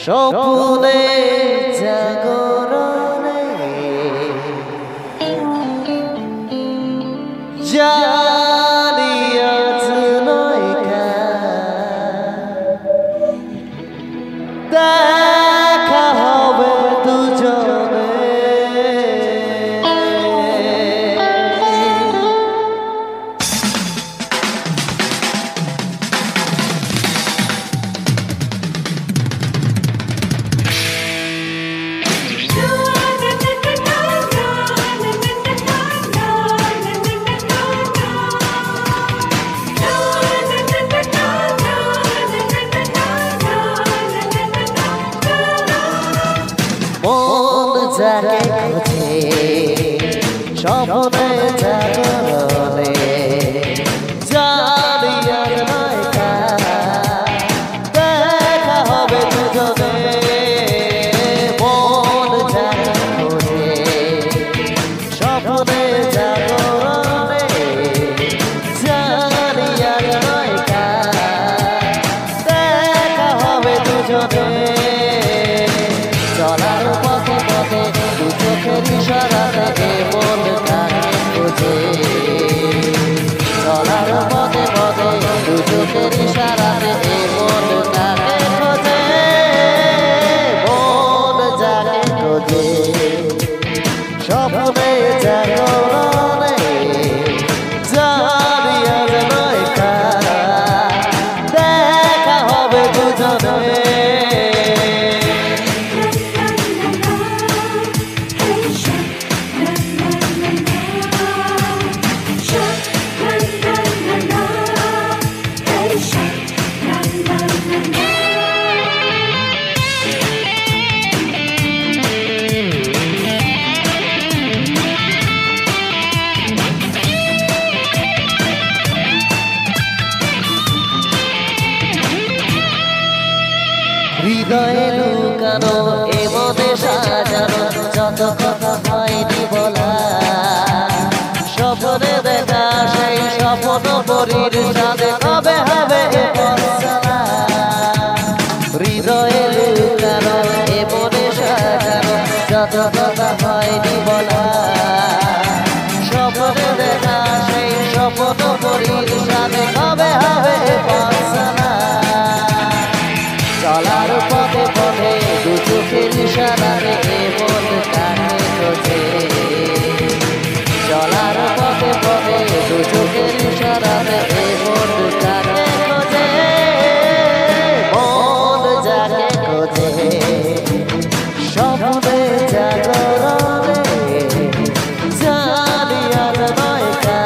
স্বপ্নে জাগরণে জানি আজ নয়কা দেখা হবে দুজনে মন যাকে খোঁজে স্বপ্নে জাগরণে জানি আর নয়কা দেখা হবে দুজনে মন যাকে খোঁজে স্বপ্নে জাগরণে জানি আর নয়কা দেখা হবে দুজনে চলার পথে পথে দু চোখের ইশারাতে মন তাকে খোঁজে চলার পথে পথে দু চোখের ইশারাতে মন তাকে খোঁজে মন যাকে খোঁজে স্বপ্নে জাগরণে জানি আর নয়কা দেখা হবে দুজনে হৃদয়ে লুকানো এ মনে সাজানো যত কথা হয়নি বলা স্বপ্নে দেখা সেই স্বপ্ন পরীর সাথে কবে হবে ফসলা হৃদয়ে লুকানো এ মনে সাজানো যত কথা হয়নি বলা স্বপ্নে দেখা সেই স্বপ্ন পরীর সাথে কবে হবে ফসলা চলার পথে পথে দু চোখের ইশারাতে মন তাকে খোঁজে চলার পথে পথে দু চোখের ইশারাতে মন তাকে খোঁজে মন যাকে খোঁজে স্বপ্নে জাগরণে জানি আর নয়কা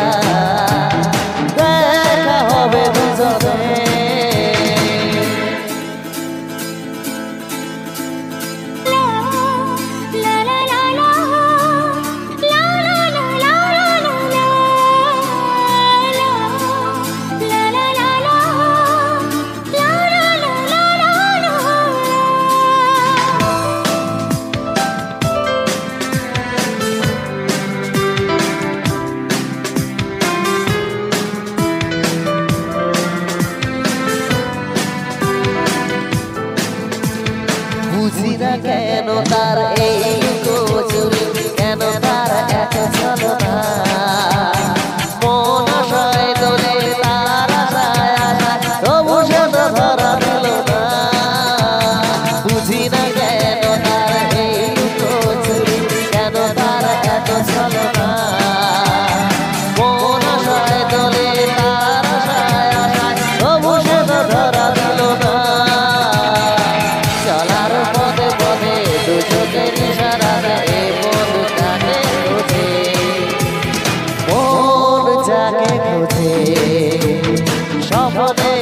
দেখা হবে দুজনে বুঝি না কেন তার এই কচুরি কেন তার এত ছলনা মন আশায় দোলে তার আশায় আশায় তবু সে তো ধরা দিল না বুঝি না কেন তার এই কচুরি কেন তার এত ছলনা মন আশায় দোলে তার আশায় আশায় তবু সে তো ধরা দিল না চলার পথে পথে দু চোখের ইশারাতে মন তাকে খোঁজে মন যাকে খোঁজে স্বপ্নে